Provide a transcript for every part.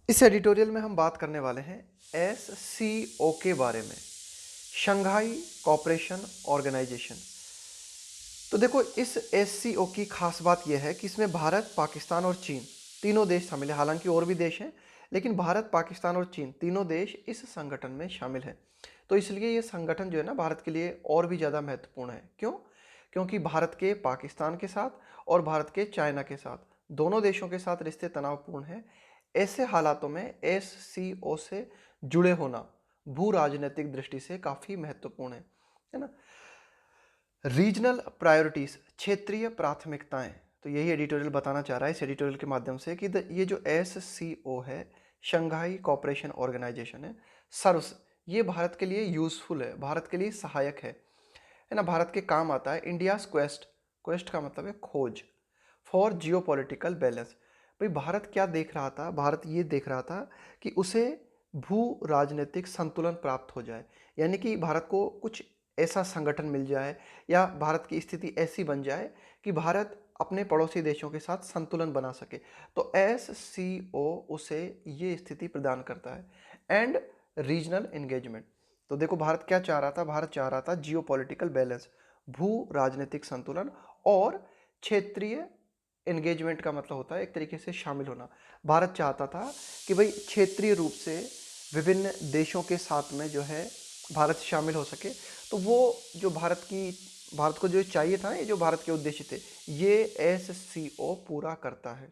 इस एडिटोरियल में हम बात करने वाले हैं SCO के बारे में, शंघाई कोऑपरेशन ऑर्गेनाइजेशन। तो देखो, इस SCO की खास बात यह है कि इसमें भारत, पाकिस्तान और चीन तीनों देश शामिल हैं। हालांकि और भी देश हैं, लेकिन भारत, पाकिस्तान और चीन तीनों देश इस संगठन में शामिल हैं। तो इसलिए ये संगठन जो है ना, भारत के लिए और भी ज़्यादा महत्वपूर्ण है। क्यों? क्योंकि भारत के पाकिस्तान के साथ और भारत के चाइना के साथ, दोनों देशों के साथ रिश्ते तनावपूर्ण हैं। ऐसे हालातों में SCO से जुड़े होना भू राजनीतिक दृष्टि से काफ़ी महत्वपूर्ण है ना। रीजनल प्रायोरिटीज, क्षेत्रीय प्राथमिकताएं। तो यही एडिटोरियल बताना चाह रहा है इस एडिटोरियल के माध्यम से कि ये जो SCO है, शंघाई कोऑपरेशन ऑर्गेनाइजेशन है, सर्व्स, ये भारत के लिए यूजफुल है, भारत के लिए सहायक है ना, भारत के काम आता है। इंडियाज क्वेस्ट, क्वेस्ट का मतलब है खोज, फॉर जियोपॉलिटिकल बैलेंस। भाई भारत क्या देख रहा था? भारत ये देख रहा था कि उसे भू राजनीतिक संतुलन प्राप्त हो जाए, यानी कि भारत को कुछ ऐसा संगठन मिल जाए या भारत की स्थिति ऐसी बन जाए कि भारत अपने पड़ोसी देशों के साथ संतुलन बना सके। तो SCO उसे ये स्थिति प्रदान करता है। And regional engagement. तो देखो, भारत क्या चाह रहा था? भारत चाह रहा था जियोपॉलिटिकल बैलेंस, भू राजनीतिक संतुलन, और क्षेत्रीय एंगेजमेंट का मतलब होता है एक तरीके से शामिल होना। भारत चाहता था कि भाई क्षेत्रीय रूप से विभिन्न देशों के साथ में जो है भारत शामिल हो सके। तो वो जो भारत को जो चाहिए था, ये जो भारत के उद्देश्य थे, ये SCO पूरा करता है।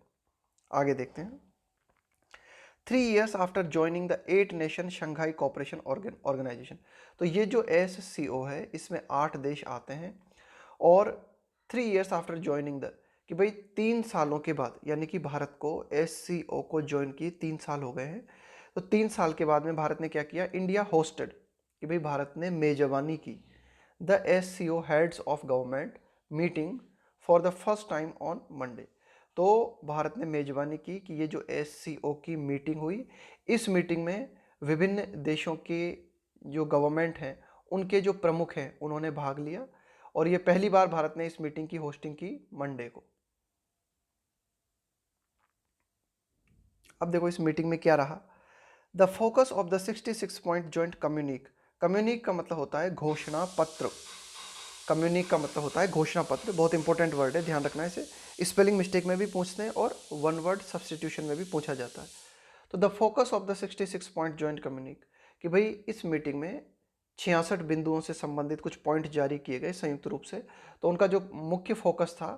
आगे देखते हैं। 3 years after joining the 8 nation Shanghai cooperation organisation. तो ये जो SCO है, इसमें 8 देश आते हैं। और 3 years आफ्टर ज्वाइनिंग द, कि भाई 3 सालों के बाद, यानी कि भारत को SCO को ज्वाइन किए 3 साल हो गए हैं। तो 3 साल के बाद में भारत ने क्या किया? इंडिया होस्टेड, कि भाई भारत ने मेजबानी की the SCO heads of government meeting for the first time on Monday. तो भारत ने मेजबानी की कि ये जो SCO की मीटिंग हुई, इस मीटिंग में विभिन्न देशों के जो गवर्नमेंट हैं, उनके जो प्रमुख हैं, उन्होंने भाग लिया। और ये पहली बार भारत ने इस मीटिंग की होस्टिंग की मंडे को। अब देखो इस मीटिंग में क्या रहा। The focus of the 66 point joint communique. Communique का मतलब होता है घोषणा पत्र। कम्युनिक का मतलब होता है घोषणा पत्र। बहुत इंपॉर्टेंट वर्ड है, ध्यान रखना इसे। स्पेलिंग मिस्टेक में भी पूछते हैं और वन वर्ड सब्सटीट्यूशन में भी पूछा जाता है। तो the focus of the 66 point joint communique, कि भाई इस मीटिंग में 66 बिंदुओं से संबंधित कुछ पॉइंट जारी किए गए संयुक्त रूप से। तो उनका जो मुख्य फोकस था,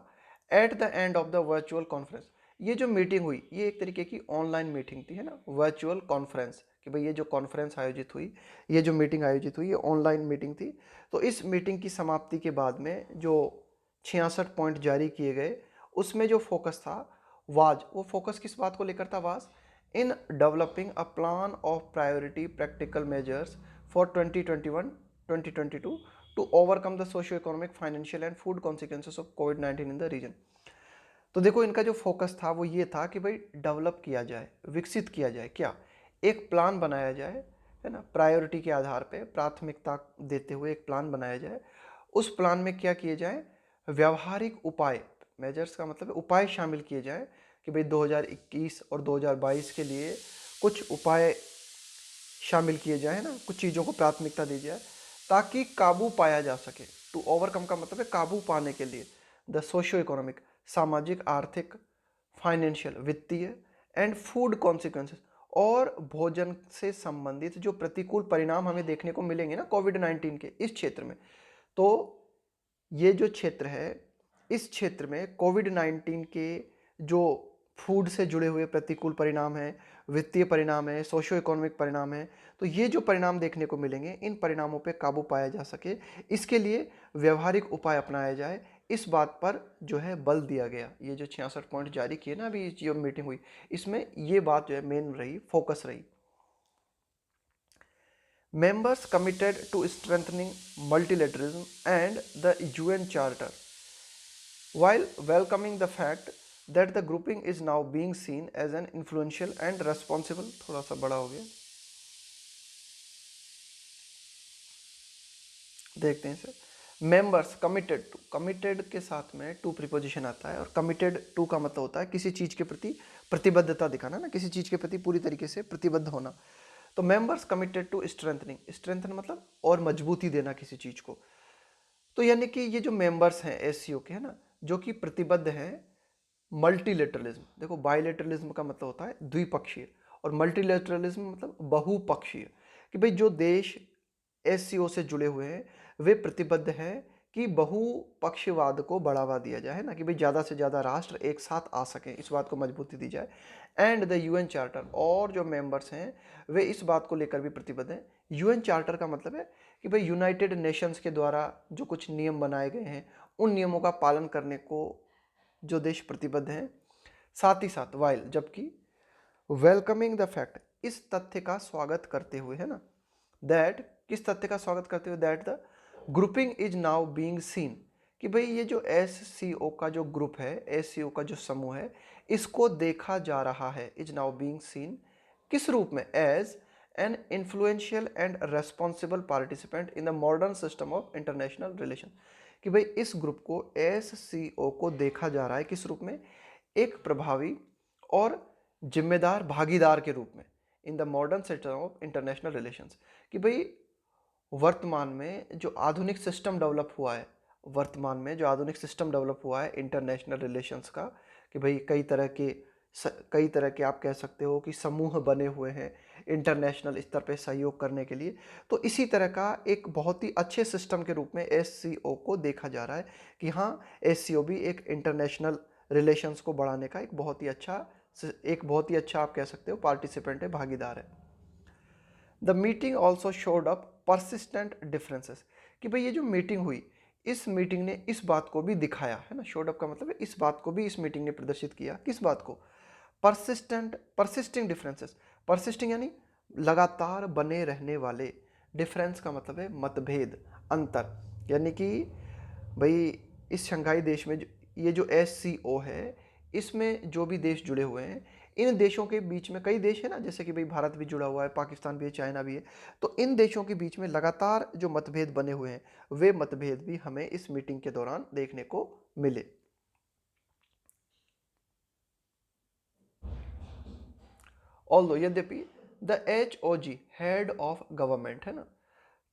at the end of the virtual conference, ये जो मीटिंग हुई, ये एक तरीके की ऑनलाइन मीटिंग थी, है ना, वर्चुअल कॉन्फ्रेंस, कि भाई ये जो कॉन्फ्रेंस आयोजित हुई, ये जो मीटिंग आयोजित हुई, ये ऑनलाइन मीटिंग थी। तो इस मीटिंग की समाप्ति के बाद में जो 66 पॉइंट जारी किए गए, उसमें जो फोकस था वो फोकस किस बात को लेकर था? In developing a plan of priority practical measures for 2021-2022 to overcome the socio economic, financial and food consequences of कोविड-19 इन द रीजन। तो देखो, इनका जो फोकस था वो ये था कि भाई डेवलप किया जाए, विकसित किया जाए, क्या, एक प्लान बनाया जाए, है ना, प्रायोरिटी के आधार पे प्राथमिकता देते हुए एक प्लान बनाया जाए। उस प्लान में क्या किए जाए? व्यवहारिक उपाय, मेजर्स का मतलब है उपाय, शामिल किए जाए कि भाई 2021 और 2022 के लिए कुछ उपाय शामिल किए जाए, है ना, कुछ चीज़ों को प्राथमिकता दी जाए ताकि काबू पाया जा सके। टू ओवरकम का मतलब है काबू पाने के लिए। द सोशियो इकोनॉमिक, सामाजिक, आर्थिक, फाइनेंशियल, वित्तीय, एंड फूड कॉन्सिक्वेंसेस, और भोजन से संबंधित जो प्रतिकूल परिणाम हमें देखने को मिलेंगे ना कोविड-19 के इस क्षेत्र में। तो ये जो क्षेत्र है, इस क्षेत्र में कोविड-19 के जो फूड से जुड़े हुए प्रतिकूल परिणाम हैं, वित्तीय परिणाम है, सोशियो इकोनॉमिक परिणाम है, तो ये जो परिणाम देखने को मिलेंगे, इन परिणामों पे काबू पाया जा सके, इसके लिए व्यवहारिक उपाय अपनाया जाए, इस बात पर जो है बल दिया गया। ये जो 66 पॉइंट जारी किए ना अभी जो मीटिंग हुई, इसमें ये बात जो है मेन रही, फोकस रही। Members committed to strengthening multilateralism and the UN Charter, while welcoming the fact that the grouping is now being seen as an influential and responsible, थोड़ा सा बड़ा हो गया, देखते हैं इसे। मेंबर्स कमिटेड टू, कमिटेड के साथ में टू प्रीपोजिशन आता है, और कमिटेड टू का मतलब होता है किसी चीज़ के प्रति प्रतिबद्धता दिखाना ना, किसी चीज़ के प्रति पूरी तरीके से प्रतिबद्ध होना। तो members committed to strengthening, strengthen मतलब और मजबूती देना किसी चीज़ को। तो यानी कि ये जो मेंबर्स हैं एससीओ के, है ना, जो कि प्रतिबद्ध हैं मल्टीलेटरलिज्म। देखो बायलेटरलिज्म का मतलब होता है द्विपक्षीय, और मल्टीलेटरलिज्म मतलब बहुपक्षीय, कि भाई जो देश एससीओ से जुड़े हुए हैं वे प्रतिबद्ध हैं कि बहुपक्षवाद को बढ़ावा दिया जाए, है ना, कि भाई ज़्यादा से ज़्यादा राष्ट्र एक साथ आ सकें, इस बात को मजबूती दी जाए। एंड द यूएन चार्टर, और जो मेंबर्स हैं वे इस बात को लेकर भी प्रतिबद्ध हैं। यूएन चार्टर का मतलब है कि भाई यूनाइटेड नेशंस के द्वारा जो कुछ नियम बनाए गए हैं उन नियमों का पालन करने को जो देश प्रतिबद्ध हैं। साथ ही साथ वाइल, जबकि वेलकमिंग द फैक्ट, इस तथ्य का स्वागत करते हुए, है ना, दैट, किस तथ्य का स्वागत करते हुए, that the grouping is now being seen, कि भाई ये जो एससीओ का जो ग्रुप है, एससीओ का जो समूह है, इसको देखा जा रहा है, इज नाउ बीइंग सीन, किस रूप में, as an influential and responsible participant in the modern system of international relation, कि भाई इस ग्रुप को, एससीओ को देखा जा रहा है किस रूप में, एक प्रभावी और जिम्मेदार भागीदार के रूप में इन the modern system of international relations, कि भाई वर्तमान में जो आधुनिक सिस्टम डेवलप हुआ है, वर्तमान में जो आधुनिक सिस्टम डेवलप हुआ है इंटरनेशनल रिलेशंस का, कि भाई कई तरह के आप कह सकते हो कि समूह बने हुए हैं इंटरनेशनल स्तर पे सहयोग करने के लिए। तो इसी तरह का एक बहुत ही अच्छे सिस्टम के रूप में एससीओ को देखा जा रहा है कि हाँ, एससीओ भी एक इंटरनेशनल रिलेशंस को बढ़ाने का एक बहुत ही अच्छा आप कह सकते हो पार्टिसिपेंट है, भागीदार है। The meeting also showed up persistent differences, कि भाई ये जो मीटिंग हुई, इस मीटिंग ने इस बात को भी दिखाया, है ना, शोड अप का मतलब है इस बात को भी इस मीटिंग ने प्रदर्शित किया, किस बात को, परसिस्टिंग डिफरेंसेस, परसिस्टिंग यानी लगातार बने रहने वाले, डिफरेंस का मतलब है मतभेद, अंतर, यानी कि भाई इस शंघाई देश में ये जो एससीओ है, इसमें जो भी देश जुड़े हुए हैं, इन देशों के बीच में कई देश है ना, जैसे कि भाई भारत भी जुड़ा हुआ है, पाकिस्तान भी है, चाइना भी है, तो इन देशों के बीच में लगातार जो मतभेद बने हुए हैं वे मतभेद भी हमें इस मीटिंग के दौरान देखने को मिले। ऑल्दो, यद्यपि द एचओजी, हेड ऑफ गवर्नमेंट, है ना,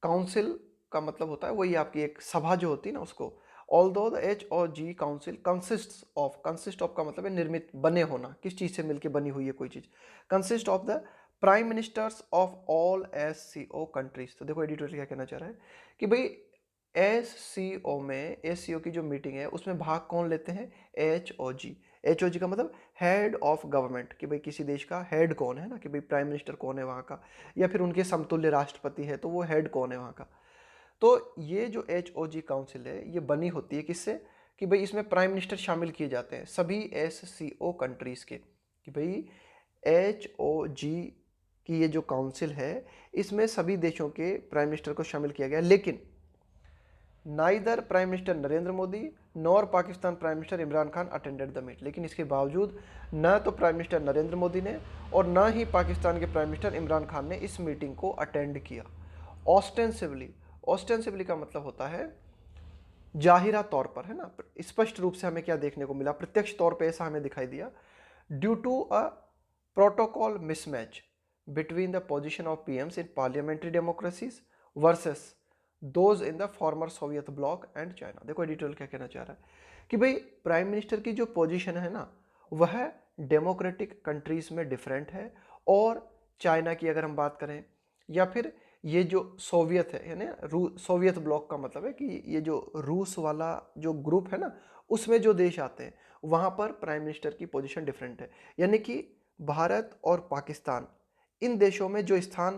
काउंसिल का मतलब होता है वही आपकी एक सभा जो होती है ना उसको, although the HOG council consist of का मतलब है निर्मित, बने होना, किस चीज़ से मिलकर बनी हुई है कोई चीज़, consist of the prime ministers of all SCO countries. तो देखो एडिटोरियल क्या कहना चाह रहा है कि भाई एससीओ में, एससीओ की जो मीटिंग है उसमें भाग कौन लेते हैं, एचओजी। एचओजी का मतलब हेड ऑफ गवर्नमेंट, कि भाई किसी देश का हेड कौन है ना, कि भाई प्राइम मिनिस्टर कौन है वहाँ का, या फिर उनके समतुल्य राष्ट्रपति है तो वो हेड कौन है वहाँ का। तो ये जो एचओजी काउंसिल है ये बनी होती है किससे, कि भाई इसमें प्राइम मिनिस्टर शामिल किए जाते हैं सभी एससीओ कंट्रीज़ के, कि भाई एचओजी की ये जो काउंसिल है इसमें सभी देशों के प्राइम मिनिस्टर को शामिल किया गया, लेकिन neither prime minister Narendra Modi nor Pakistan prime minister Imran Khan attended the meet, लेकिन इसके बावजूद न तो प्राइम मिनिस्टर नरेंद्र मोदी ने और न ही पाकिस्तान के प्राइम मिनिस्टर इमरान खान ने इस मीटिंग को अटेंड किया। ऑस्टेंसिवली, ऑस्टेंसिवली का मतलब होता है जाहिरा तौर पर, है ना, स्पष्ट रूप से हमें क्या देखने को मिला, प्रत्यक्ष तौर पे ऐसा हमें दिखाई दिया, due to a protocol mismatch between the position of PMs in parliamentary democracies versus those in the former Soviet bloc and China. देखो एडिटोरियल क्या कहना चाह रहा है कि भाई प्राइम मिनिस्टर की जो पोजीशन है ना वह डेमोक्रेटिक कंट्रीज में डिफरेंट है, और चाइना की अगर हम बात करें, या फिर ये जो सोवियत है, यानी सोवियत ब्लॉक का मतलब है कि ये जो रूस वाला जो ग्रुप है ना उसमें जो देश आते हैं वहाँ पर प्राइम मिनिस्टर की पोजीशन डिफरेंट है, यानी कि भारत और पाकिस्तान इन देशों में जो स्थान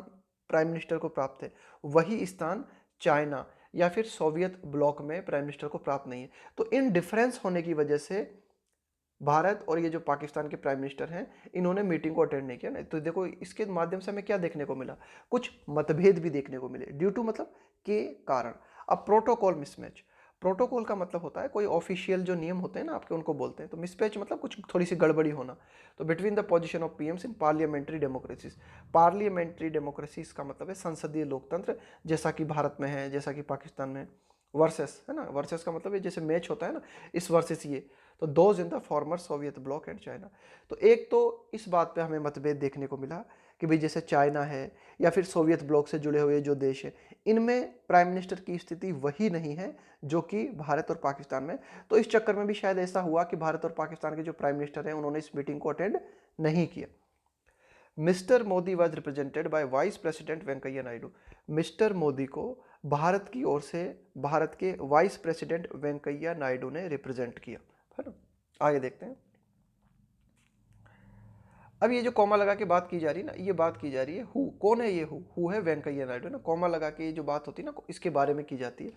प्राइम मिनिस्टर को प्राप्त है वही स्थान चाइना या फिर सोवियत ब्लॉक में प्राइम मिनिस्टर को प्राप्त नहीं है। तो इन डिफरेंस होने की वजह से भारत और ये जो पाकिस्तान के प्राइम मिनिस्टर हैं इन्होंने मीटिंग को अटेंड नहीं किया ना। तो देखो इसके माध्यम से हमें क्या देखने को मिला, कुछ मतभेद भी देखने को मिले, ड्यू टू मतलब के कारण। अब प्रोटोकॉल मिसमैच, प्रोटोकॉल का मतलब होता है कोई ऑफिशियल जो नियम होते हैं ना आपके उनको बोलते हैं, तो मिसमैच मतलब कुछ थोड़ी सी गड़बड़ी होना। तो between the position of PMs in parliamentary democracies, parliamentary democracies का मतलब है संसदीय लोकतंत्र, जैसा कि भारत में है, जैसा कि पाकिस्तान में, वर्सेस, है ना, वर्सेस का मतलब है जैसे मैच होता है ना, इस वर्सेस ये, तो those in the former Soviet bloc and China. तो एक तो इस बात पे हमें मतभेद देखने को मिला कि भाई जैसे चाइना है या फिर सोवियत ब्लॉक से जुड़े हुए जो देश हैं, इनमें प्राइम मिनिस्टर की स्थिति वही नहीं है जो कि भारत और पाकिस्तान में। तो इस चक्कर में भी शायद ऐसा हुआ कि भारत और पाकिस्तान के जो प्राइम मिनिस्टर हैं उन्होंने इस मीटिंग को अटेंड नहीं किया। Mister Modi was represented by vice president Venkaiah Naidu. Mister Modi को भारत की ओर से भारत के वाइस प्रेसिडेंट वेंकैया नायडू ने रिप्रेजेंट किया, है ना। आगे देखते हैं। अब ये जो कॉमा लगा के बात की जा रही है ना, ये बात की जा रही है हु, कौन है ये हु है वेंकैया नायडू ना। कॉमा लगा के ये जो बात होती है ना, इसके बारे में की जाती है।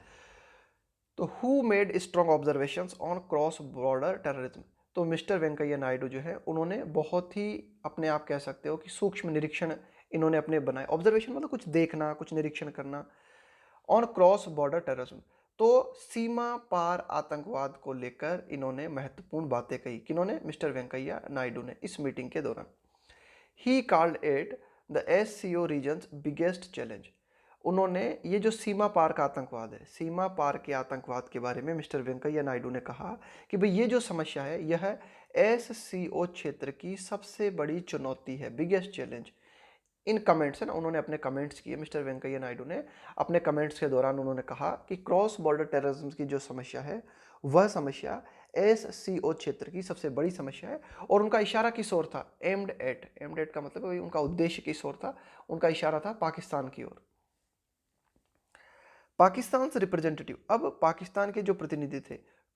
तो who made strong observations on cross border terrorism. तो मिस्टर वेंकैया नायडू जो है उन्होंने बहुत ही, अपने आप कह सकते हो कि सूक्ष्म निरीक्षण इन्होंने अपने बनाए। ऑब्जर्वेशन मतलब कुछ देखना, कुछ निरीक्षण करना। ऑन क्रॉस बॉर्डर टेररिज्म, तो सीमा पार आतंकवाद को लेकर इन्होंने महत्वपूर्ण बातें कही। किन्होंने? मिस्टर वेंकैया नायडू ने इस मीटिंग के दौरान। He called it the SCO region's biggest challenge. उन्होंने ये जो सीमा पार का आतंकवाद है, सीमा पार के आतंकवाद के बारे में मिस्टर वेंकैया नायडू ने कहा कि भाई ये जो समस्या है यह एससीओ क्षेत्र की सबसे बड़ी चुनौती है, बिगेस्ट चैलेंज। इन कमेंट्स है ना, उन्होंने अपने कमेंट्स किए, मिस्टर वेंकैया नायडू ने अपने कमेंट्स के दौरान उन्होंने कहा कि क्रॉस बॉर्डर टेररिज्म की जो समस्या है वह समस्या एससीओ क्षेत्र की सबसे बड़ी समस्या है। और उनका इशारा किस ओर था? एम्ड एट का मतलब है उनका उद्देश्य किस ओर था? उनका इशारा था पाकिस्तान की ओर। पाकिस्तान से रिप्रेजेंटेटिव, अब पाकिस्तान के जो प्रतिनिधि थे,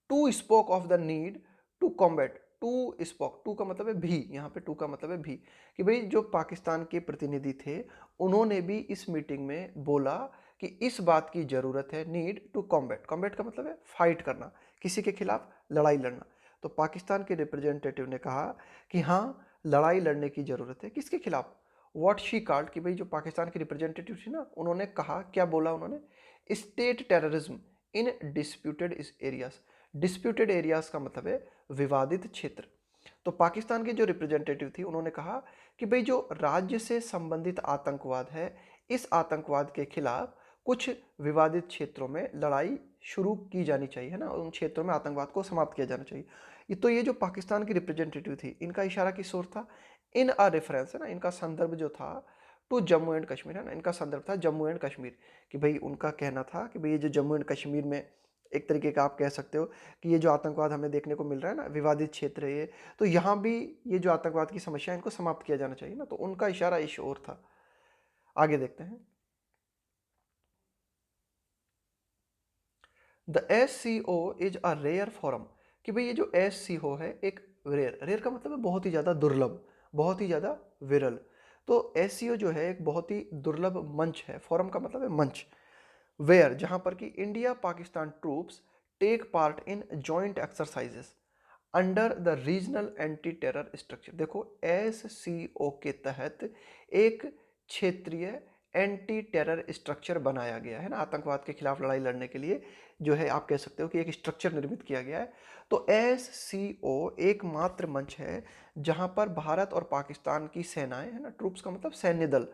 two spoke of the need to combat. Two spoke, two का मतलब है भी, यहाँ पे टू का मतलब है भी, कि भाई जो पाकिस्तान के प्रतिनिधि थे उन्होंने भी इस मीटिंग में बोला कि इस बात की जरूरत है, नीड टू कॉम्बैट। कॉम्बैट का मतलब है फाइट करना, किसी के खिलाफ लड़ाई लड़ना। तो पाकिस्तान के रिप्रेजेंटेटिव ने कहा कि हाँ, लड़ाई लड़ने की जरूरत है। किसके खिलाफ? व्हाट शी कॉल्ड, कि भाई जो पाकिस्तान के रिप्रेजेंटेटिव थी ना, उन्होंने कहा, क्या बोला उन्होंने? State terrorism in disputed areas. Disputed areas का मतलब है विवादित क्षेत्र। तो पाकिस्तान के जो रिप्रेजेंटेटिव थी उन्होंने कहा कि भाई जो राज्य से संबंधित आतंकवाद है, इस आतंकवाद के खिलाफ कुछ विवादित क्षेत्रों में लड़ाई शुरू की जानी चाहिए, है ना। उन क्षेत्रों में आतंकवाद को समाप्त किया जाना चाहिए। तो ये जो पाकिस्तान की रिप्रेजेंटेटिव थी, इनका इशारा किस ओर था? इन अ रेफरेंस, है ना, इनका संदर्भ जो था टू जम्मू एंड कश्मीर, है ना, इनका संदर्भ था जम्मू एंड कश्मीर। कि भाई उनका कहना था कि भाई ये जो जम्मू एंड कश्मीर में एक तरीके का आप कह सकते हो कि ये जो आतंकवाद हमें देखने को मिल रहा है ना, विवादित क्षेत्र है ये, तो यहाँ भी ये जो आतंकवाद की समस्या है इनको समाप्त किया जाना चाहिए ना। तो उनका इशारा इस ओर था। आगे देखते हैं। The S C O is a rare forum, कि भाई ये जो एस सी ओ है एक रेयर, रेयर का मतलब है बहुत ही ज़्यादा दुर्लभ, बहुत ही ज़्यादा विरल। तो एस सी ओ जो है एक बहुत ही दुर्लभ मंच है। फॉरम का मतलब है मंच। वेयर, जहां पर कि India Pakistan troops take part in joint exercises under the regional anti terror structure. देखो, एस सी ओ के तहत एक क्षेत्रीय एंटी टेरर स्ट्रक्चर बनाया गया है ना, आतंकवाद के खिलाफ लड़ाई लड़ने के लिए जो है आप कह सकते हो कि एक स्ट्रक्चर निर्मित किया गया है। तो एस सी ओ एकमात्र मंच है जहां पर भारत और पाकिस्तान की सेनाएं, है ना, ट्रूप्स का मतलब सैन्य दल,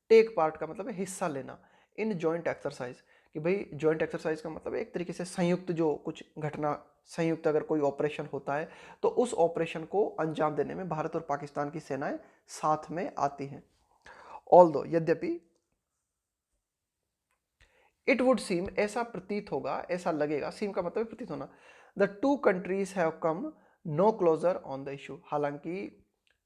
टेक पार्ट का मतलब है हिस्सा लेना, इन जॉइंट एक्सरसाइज। कि भाई जॉइंट एक्सरसाइज का मतलब एक तरीके से संयुक्त जो कुछ घटना, संयुक्त अगर कोई ऑपरेशन होता है तो उस ऑपरेशन को अंजाम देने में भारत और पाकिस्तान की सेनाएं साथ में आती हैं। ऑल्दो, यद्यपि, इट वुड सीम, ऐसा प्रतीत होगा, ऐसा लगेगा, सीम का मतलब प्रतीत होना, the two countries have come no closer on the issue. हालांकि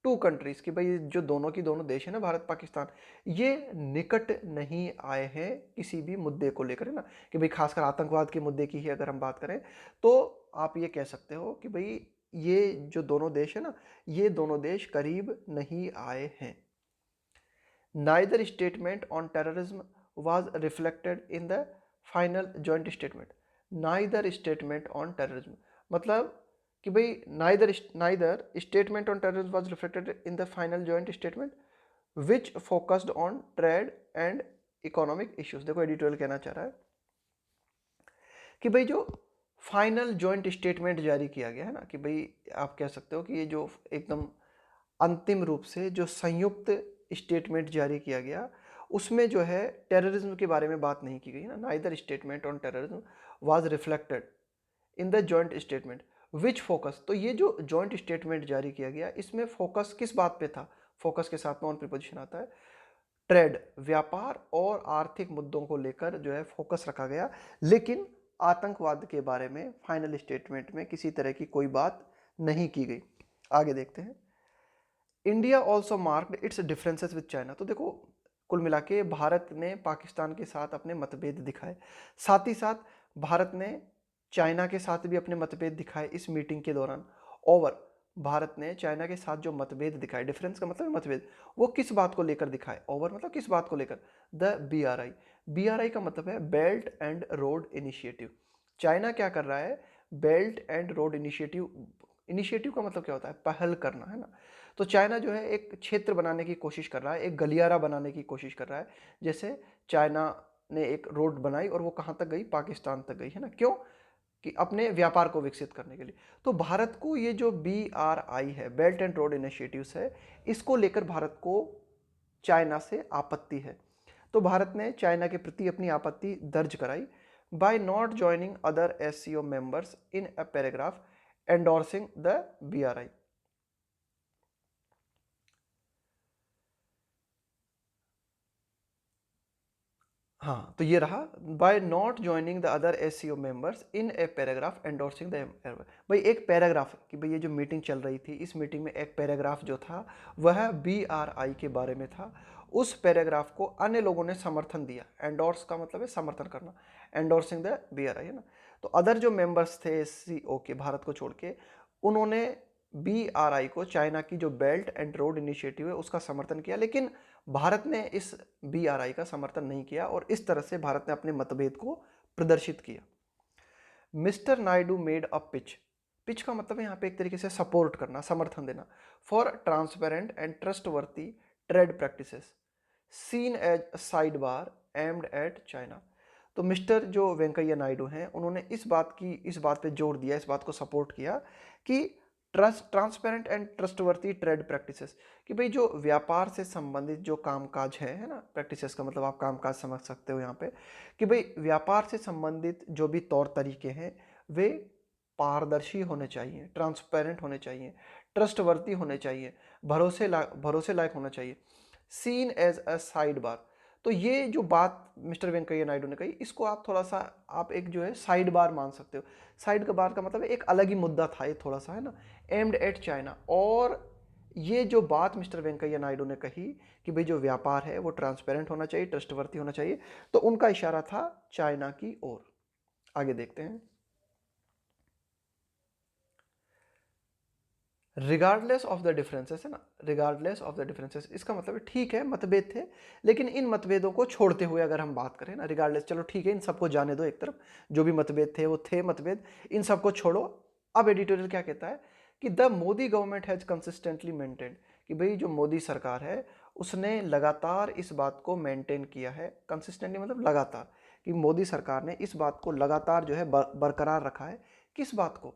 टू कंट्रीज, कि भाई जो दोनों की दोनों देश है ना, भारत पाकिस्तान, ये निकट नहीं आए हैं किसी भी मुद्दे को लेकर, है ना। कि भाई खासकर आतंकवाद के मुद्दे की ही अगर हम बात करें तो आप ये कह सकते हो कि भाई ये जो दोनों देश है ना, ये दोनों देश करीब नहीं आए हैं। Neither statement on terrorism was reflected in the final joint statement. Neither statement on terrorism, मतलब कि भाई neither statement on terrorism was reflected in the final joint statement which focused on trade and economic issues। देखो editorial कहना चाह रहा है कि भाई जो फाइनल जॉइंट स्टेटमेंट जारी किया गया है ना, कि भाई आप कह सकते हो कि ये जो एकदम अंतिम रूप से जो संयुक्त स्टेटमेंट जारी किया गया उसमें जो है टेररिज्म के बारे में बात नहीं की गई ना। Neither statement on terrorism was reflected in the joint statement which focus, तो ये जो जॉइंट स्टेटमेंट जारी किया गया इसमें फोकस किस बात पे था? फोकस के साथ नॉन प्रीपोजिशन आता है। ट्रेड, व्यापार और आर्थिक मुद्दों को लेकर जो है फोकस रखा गया, लेकिन आतंकवाद के बारे में फाइनल स्टेटमेंट में किसी तरह की कोई बात नहीं की गई। आगे देखते हैं। India also marked it's differences with China, तो देखो कुल मिला के भारत ने पाकिस्तान के साथ अपने मतभेद दिखाए, साथ ही साथ भारत ने चाइना के साथ भी अपने मतभेद दिखाए इस मीटिंग के दौरान। ओवर, भारत ने चाइना के साथ जो मतभेद दिखाए, डिफरेंस का मतलब मतभेद, वो किस बात को लेकर दिखाए? ओवर मतलब किस बात को लेकर? The BRI। BRI का मतलब है belt and road initiative. China क्या कर रहा है? Belt and road initiative. Initiative का मतलब क्या होता है? पहल करना, है ना। तो चाइना जो है एक क्षेत्र बनाने की कोशिश कर रहा है, एक गलियारा बनाने की कोशिश कर रहा है। जैसे चाइना ने एक रोड बनाई और वो कहाँ तक गई? पाकिस्तान तक गई, है ना। क्यों? कि अपने व्यापार को विकसित करने के लिए। तो भारत को ये जो BRI है, बेल्ट एंड रोड इनिशिएटिव्स है, इसको लेकर भारत को चाइना से आपत्ति है। तो भारत ने चाइना के प्रति अपनी आपत्ति दर्ज कराई by not joining other SCO members in a paragraph endorsing the BRI। हाँ, तो ये रहा by not joining the other SCO members in a paragraph endorsing the. भाई एक पैराग्राफ कि भाई ये जो मीटिंग चल रही थी, इस मीटिंग में एक पैराग्राफ जो था वह BRI के बारे में था। उस पैराग्राफ को अन्य लोगों ने समर्थन दिया। एंडोर्स का मतलब है समर्थन करना, एंडोर्सिंग द BRI, है ना। तो अदर जो मेंबर्स थे SCO के, भारत को छोड़ के, उन्होंने BRI को, चाइना की जो बेल्ट एंड रोड इनिशिएटिव है उसका समर्थन किया, लेकिन भारत ने इस BRI का समर्थन नहीं किया और इस तरह से भारत ने अपने मतभेद को प्रदर्शित किया। Mister Naidu made a pitch. Pitch का मतलब है यहाँ पे एक तरीके से सपोर्ट करना, समर्थन देना। For transparent and trustworthy trade practices seen as side bar aimed at China. तो मिस्टर जो वेंकैया नायडू हैं, उन्होंने इस बात पे जोर दिया, इस बात को सपोर्ट किया कि transparent and trustworthy trade practices, कि भाई जो व्यापार से संबंधित जो कामकाज है ना, प्रैक्टिसेस का मतलब आप कामकाज समझ सकते हो यहाँ पे, कि भाई व्यापार से संबंधित जो भी तौर तरीके हैं वे पारदर्शी होने चाहिए, ट्रांसपेरेंट होने चाहिए, ट्रस्टवर्थी होने चाहिए, भरोसे लायक होना चाहिए। Seen as a side bar, तो ये जो बात मिस्टर वेंकैया नायडू ने कही, इसको आप थोड़ा सा आप एक जो है साइड बार मान सकते हो। साइड का बार का मतलब एक अलग ही मुद्दा था ये, थोड़ा सा, है ना, एम्ड एट चाइना। और ये जो बात मिस्टर वेंकैया नायडू ने कही कि भाई जो व्यापार है वो ट्रांसपेरेंट होना चाहिए, ट्रस्टवर्थी होना चाहिए, तो उनका इशारा था चाइना की ओर। आगे देखते हैं। रिगार्डलेस ऑफ द डिफरेंसेस, है ना, रिगार्डलेस ऑफ द डिफरेंसेस, इसका मतलब ठीक है मतभेद थे, लेकिन इन मतभेदों को छोड़ते हुए अगर हम बात करें ना, रिगार्डलेस, चलो ठीक है, इन सबको जाने दो एक तरफ, जो भी मतभेद थे वो थे मतभेद, इन सबको छोड़ो। अब एडिटोरियल क्या कहता है कि the Modi government has consistently maintained, कि भाई जो मोदी सरकार है उसने लगातार इस बात को मेंटेन किया है। कंसिस्टेंटली मतलब लगातार, कि मोदी सरकार ने इस बात को लगातार जो है बरकरार रखा है। किस बात को?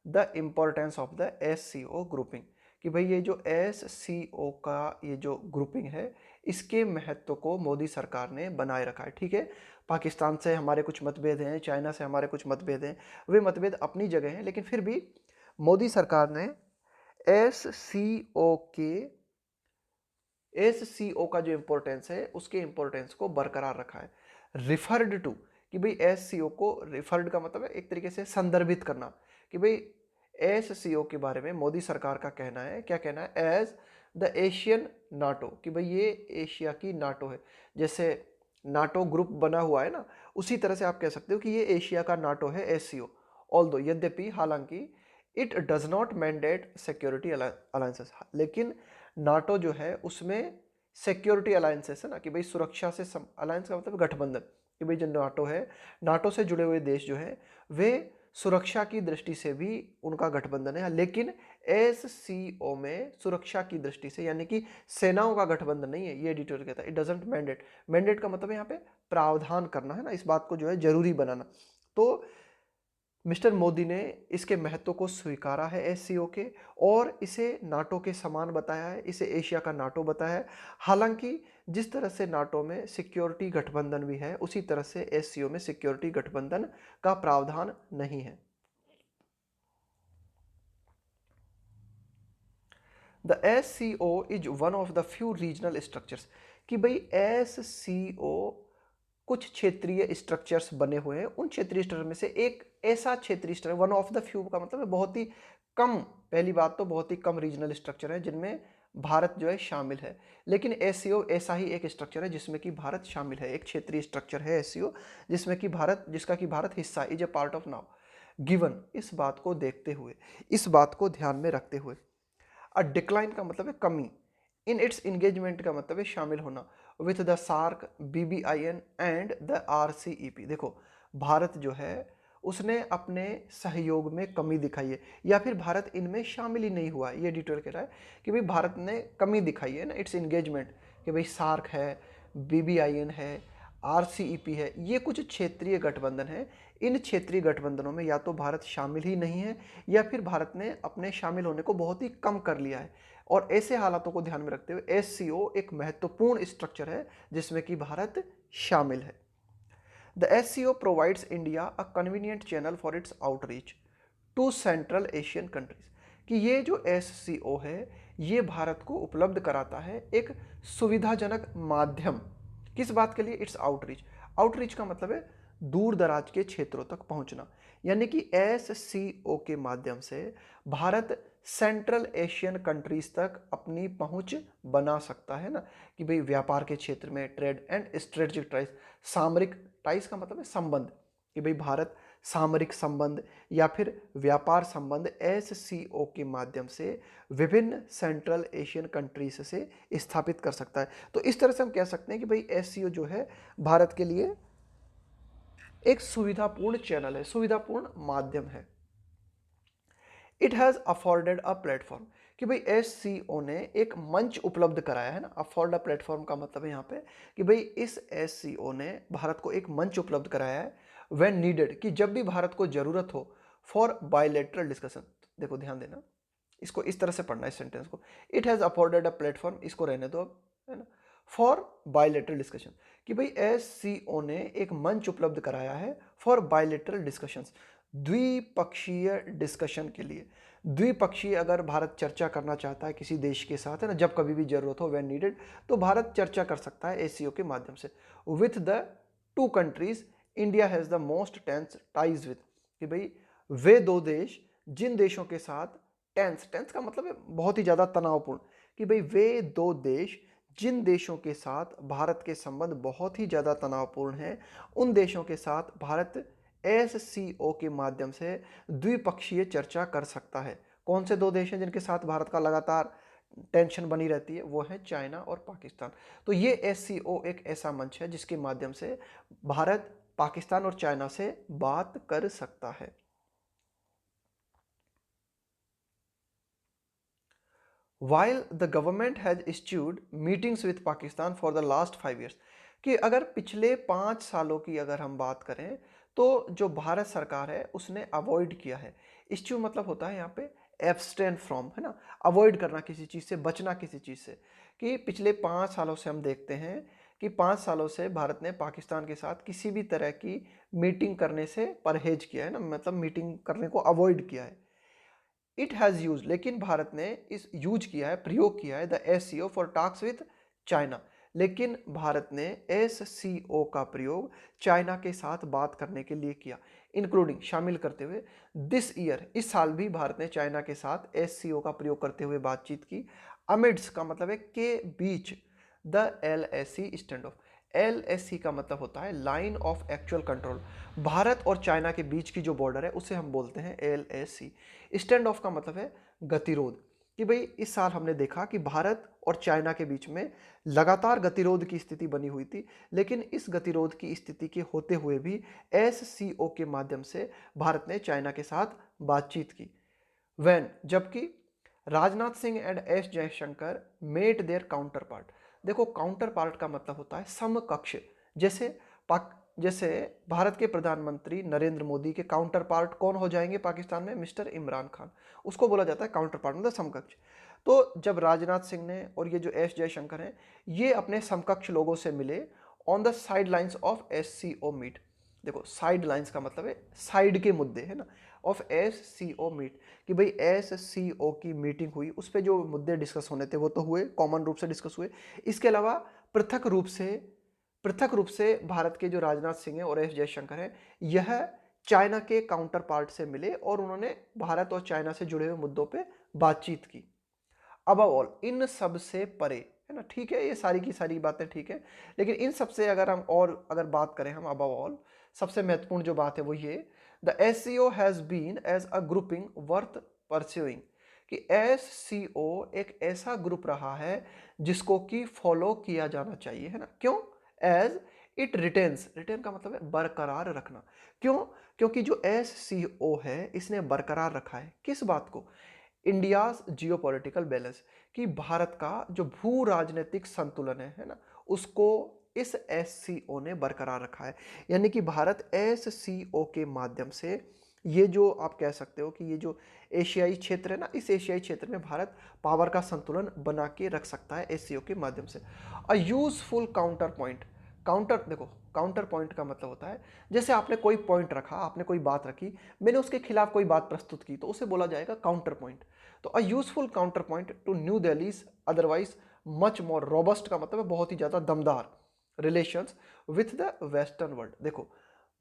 The importance of the SCO grouping, कि भाई ये जो SCO का ये जो ग्रुपिंग है, इसके महत्व को मोदी सरकार ने बनाए रखा है। ठीक है, पाकिस्तान से हमारे कुछ मतभेद हैं, चाइना से हमारे कुछ मतभेद हैं, वे मतभेद अपनी जगह हैं, लेकिन फिर भी मोदी सरकार ने SCO का जो इम्पोर्टेंस है उसके इम्पोर्टेंस को बरकरार रखा है। रिफर्ड टू, कि भाई SCO को, रिफर्ड का मतलब है एक तरीके से संदर्भित करना, कि भाई SCO के बारे में मोदी सरकार का कहना है, क्या कहना है, एज द एशियन नाटो, कि भाई ये एशिया की नाटो है। जैसे नाटो ग्रुप बना हुआ है ना, उसी तरह से आप कह सकते हो कि ये एशिया का नाटो है SCO। ऑल्दो, यद्यपि, हालांकि, it does not mandate security alliances, लेकिन नाटो जो है उसमें सिक्योरिटी अलायंसेस है ना, कि भाई सुरक्षा से अलायंस का मतलब गठबंधन, कि भाई जो नाटो है, नाटो से जुड़े हुए देश जो हैं वे सुरक्षा की दृष्टि से भी उनका गठबंधन है, लेकिन SCO में सुरक्षा की दृष्टि से, यानी कि सेनाओं का गठबंधन नहीं है। ये एडिटोरियल कहता है इट डजंट मैंडेट। मैंडेट का मतलब यहाँ पे प्रावधान करना, है ना, इस बात को जो है जरूरी बनाना। तो मिस्टर मोदी ने इसके महत्व को स्वीकारा है SCO के, और इसे नाटो के समान बताया है, इसे एशिया का नाटो बताया है। हालांकि जिस तरह से नाटो में सिक्योरिटी गठबंधन भी है, उसी तरह से SCO में सिक्योरिटी गठबंधन का प्रावधान नहीं है। The SCO is one of the few regional structures, कि भाई SCO कुछ क्षेत्रीय स्ट्रक्चर्स बने हुए हैं, उन क्षेत्रीय स्ट्रक्चर में से एक ऐसा क्षेत्रीय structure, one of the few का मतलब है बहुत ही कम, पहली बात तो बहुत ही कम रीजनल स्ट्रक्चर है जिनमें भारत जो है शामिल है। लेकिन SCO ऐसा ही एक स्ट्रक्चर है जिसमें कि भारत शामिल है, एक क्षेत्रीय स्ट्रक्चर है SCO जिसमें कि भारत, जिसका कि भारत हिस्सा, is a part of now. Given, इस बात को देखते हुए, इस बात को ध्यान में रखते हुए, अ डिक्लाइन का मतलब है कमी, इन इट्स इंगेजमेंट का मतलब है शामिल होना, with the SAARC, BBIN and the RCEP। देखो भारत जो है उसने अपने सहयोग में कमी दिखाई है, या फिर भारत इनमें शामिल ही नहीं हुआ है, ये डिटेल कह रहा है कि भाई भारत ने कमी दिखाई है ना इट्स इंगेजमेंट, कि भाई सार्क है, BBIN है, RCEP है, ये कुछ क्षेत्रीय गठबंधन है। इन क्षेत्रीय गठबंधनों में या तो भारत शामिल ही नहीं है, या फिर भारत ने अपने शामिल होने को बहुत ही कम कर लिया है। और ऐसे हालातों को ध्यान में रखते हुए SCO एक महत्वपूर्ण स्ट्रक्चर है जिसमें कि भारत शामिल है। The SCO provides India a convenient channel for its outreach to Central Asian countries, कि ये जो SCO है ये भारत को उपलब्ध कराता है एक सुविधाजनक माध्यम, किस बात के लिए? It's outreach. आउटरीच का मतलब है दूर दराज के क्षेत्रों तक पहुंचना, यानी कि SCO के माध्यम से भारत सेंट्रल एशियन कंट्रीज तक अपनी पहुंच बना सकता है ना, कि भाई व्यापार के क्षेत्र में ट्रेड एंड स्ट्रेटेजिक टाइज, सामरिक टाइज का मतलब है संबंध, कि भाई भारत सामरिक संबंध या फिर व्यापार संबंध SCO के माध्यम से विभिन्न सेंट्रल एशियन कंट्रीज से स्थापित कर सकता है। तो इस तरह से हम कह सकते हैं कि भाई SCO जो है भारत के लिए एक सुविधापूर्ण चैनल है, सुविधापूर्ण माध्यम है। It has afforded a platform, कि भाई SCO ने एक मंच उपलब्ध कराया है ना, अफोर्ड अ प्लेटफॉर्म का मतलब है यहाँ पे कि भाई इस SCO ने भारत को एक मंच उपलब्ध कराया है व्हेन नीडेड, कि जब भी भारत को जरूरत हो, फॉर बायलैटरल डिस्कशन। देखो ध्यान देना, इसको इस तरह से पढ़ना इस सेंटेंस को, it has afforded a platform, इसको रहने दो अब, है ना, फॉर बायलैटरल डिस्कशन, कि भाई SCO ने एक मंच उपलब्ध कराया है फॉर बायलैटरल डिस्कशंस, द्विपक्षीय डिस्कशन के लिए। द्विपक्षीय अगर भारत चर्चा करना चाहता है किसी देश के साथ, है ना, जब कभी भी जरूरत हो, व्हेन नीडेड, तो भारत चर्चा कर सकता है SCO के माध्यम से। With the two countries India has the most tense ties with, कि भाई वे दो देश जिन देशों के साथ, टेंस, टेंस का मतलब है बहुत ही ज्यादा तनावपूर्ण, कि भाई वे दो देश जिन देशों के साथ भारत के संबंध बहुत ही ज्यादा तनावपूर्ण हैं, उन देशों के साथ भारत SCO के माध्यम से द्विपक्षीय चर्चा कर सकता है। कौन से दो देश हैं जिनके साथ भारत का लगातार टेंशन बनी रहती है? वो है चाइना और पाकिस्तान। तो ये SCO एक ऐसा मंच है जिसके माध्यम से भारत पाकिस्तान और चाइना से बात कर सकता है। While the government has eschewed meetings with Pakistan for the last 5 years, कि अगर पिछले 5 सालों की अगर हम बात करें तो जो भारत सरकार है उसने अवॉइड किया है। इश्यू मतलब होता है यहाँ पे एब्सटेन फ्रॉम, है ना, अवॉइड करना किसी चीज़ से, बचना किसी चीज़ से, कि पिछले 5 सालों से हम देखते हैं कि 5 सालों से भारत ने पाकिस्तान के साथ किसी भी तरह की मीटिंग करने से परहेज किया है ना, मतलब मीटिंग करने को अवॉइड किया है। इट हैज़ यूज, लेकिन भारत ने इस यूज किया है, प्रयोग किया है the SCO for talks with China, लेकिन भारत ने SCO का प्रयोग चाइना के साथ बात करने के लिए किया, इंक्लूडिंग, शामिल करते हुए, दिस ईयर, इस साल भी भारत ने चाइना के साथ SCO का प्रयोग करते हुए बातचीत की, अमिड्स का मतलब है के बीच, the LAC standoff, LAC का मतलब होता है line of actual control, Bharat और चाइना के बीच की जो बॉर्डर है उसे हम बोलते हैं LAC। स्टैंड ऑफ का मतलब है गतिरोध, कि भाई इस साल हमने देखा कि भारत और चाइना के बीच में लगातार गतिरोध की स्थिति बनी हुई थी, लेकिन इस गतिरोध की स्थिति के होते हुए भी SCO के माध्यम से भारत ने चाइना के साथ बातचीत की। वैन, जबकि Rajnath Singh and S Jaishankar met their counterpart. देखो काउंटर पार्ट का मतलब होता है समकक्ष, जैसे जैसे भारत के प्रधानमंत्री नरेंद्र मोदी के काउंटर पार्ट कौन हो जाएंगे पाकिस्तान में? मिस्टर इमरान खान, उसको बोला जाता है काउंटर पार्ट, मतलब समकक्ष। तो जब राजनाथ सिंह ने और ये जो S जयशंकर हैं ये अपने समकक्ष लोगों से मिले on the sidelines of SCO meet. देखो साइड लाइन्स का मतलब है साइड के मुद्दे, है ना, ऑफ SCO मीट, कि भाई SCO की मीटिंग हुई, उस पर जो मुद्दे डिस्कस होने थे वो तो हुए, कॉमन रूप से डिस्कस हुए। इसके अलावा पृथक रूप से भारत के जो राजनाथ सिंह हैं और एस जयशंकर हैं, यह चाइना के काउंटर पार्ट से मिले और उन्होंने भारत और चाइना से जुड़े हुए मुद्दों पे बातचीत की। अबव ऑल, इन सब से परे, है ना, ठीक है, ये सारी की सारी बातें ठीक है, लेकिन इन सब से अगर बात करें हम अबव ऑल, सबसे महत्वपूर्ण जो बात है वो ये, the SCO has been as a grouping worth pursuing, कि SCO एक ऐसा ग्रुप रहा है जिसको कि फॉलो किया जाना चाहिए, है ना। क्यों? एज इट रिटेन का मतलब है बरकरार रखना। क्यों? क्योंकि जो SCO है इसने बरकरार रखा है किस बात को? इंडियाज जियोपॉलिटिकल बैलेंस, कि भारत का जो भू राजनीतिक संतुलन है ना, उसको इस SCO ने बरकरार रखा है। यानी कि भारत SCO के माध्यम से, ये जो आप कह सकते हो कि ये जो एशियाई क्षेत्र है ना, इस एशियाई क्षेत्र में भारत पावर का संतुलन बना के रख सकता है SCO के माध्यम से। अ यूजफुल काउंटर पॉइंट, देखो काउंटर पॉइंट का मतलब होता है, जैसे आपने कोई पॉइंट रखा, आपने कोई बात रखी, मैंने उसके खिलाफ कोई बात प्रस्तुत की, तो उसे बोला जाएगा काउंटर पॉइंट। तो a useful counter point two new Delhi's otherwise much more robust का मतलब है बहुत ही ज्यादा दमदार relations with the western world. देखो,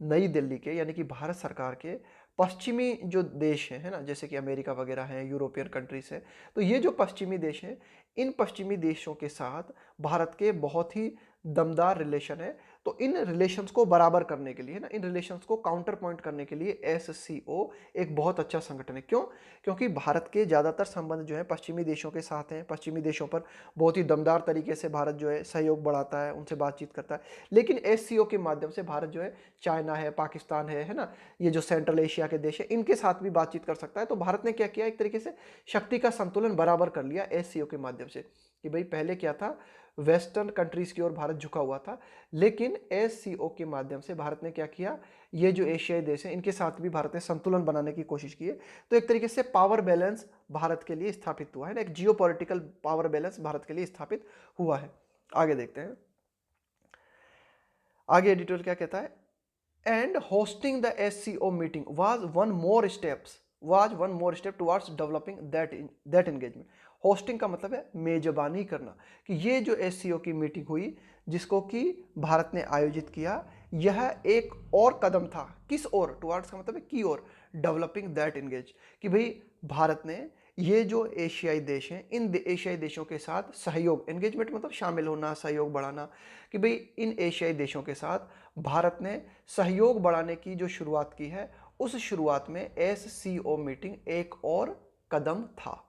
नई दिल्ली के यानी कि भारत सरकार के पश्चिमी जो देश हैं, है ना, जैसे कि अमेरिका वगैरह हैं, यूरोपियन कंट्रीज हैं, तो ये जो पश्चिमी देश हैं, इन पश्चिमी देशों के साथ भारत के बहुत ही दमदार रिलेशन है। तो इन रिलेशंस को बराबर करने के लिए, ना, इन रिलेशंस को काउंटर पॉइंट करने के लिए SCO एक बहुत अच्छा संगठन है। क्यों? क्योंकि भारत के ज़्यादातर संबंध जो है पश्चिमी देशों के साथ हैं, पश्चिमी देशों पर बहुत ही दमदार तरीके से भारत जो है सहयोग बढ़ाता है, उनसे बातचीत करता है। लेकिन SCO के माध्यम से भारत जो है चाइना है, पाकिस्तान है ना, ये जो सेंट्रल एशिया के देश है, इनके साथ भी बातचीत कर सकता है। तो भारत ने क्या किया, एक तरीके से शक्ति का संतुलन बराबर कर लिया SCO के माध्यम से, कि भाई पहले क्या था, वेस्टर्न कंट्रीज की ओर भारत झुका हुआ था, लेकिन SCO के माध्यम से भारत ने क्या किया, ये जो एशियाई देश हैं इनके साथ भी भारत ने संतुलन बनाने की कोशिश की है। तो एक तरीके से पावर बैलेंस भारत के लिए स्थापित हुआ है ना, एक जियोपॉलिटिकल पावर बैलेंस भारत के लिए स्थापित हुआ है। आगे देखते हैं, आगे एडिटोरियल क्या कहता है, and hosting the SCO meeting was one more step towards developing that engagement. Hosting का मतलब है मेजबानी करना, कि ये जो SCO की मीटिंग हुई जिसको कि भारत ने आयोजित किया, यह एक और कदम था, किस ओर, टुवर्ड्स का मतलब है की ओर, डेवलपिंग दैट एंगेज, कि भाई भारत ने ये जो एशियाई देश हैं, इन एशियाई देशों के साथ सहयोग, एंगेजमेंट मतलब शामिल होना, सहयोग बढ़ाना, कि भाई इन एशियाई देशों के साथ भारत ने सहयोग बढ़ाने की जो शुरुआत की है, उस शुरुआत में SCO मीटिंग एक और कदम था।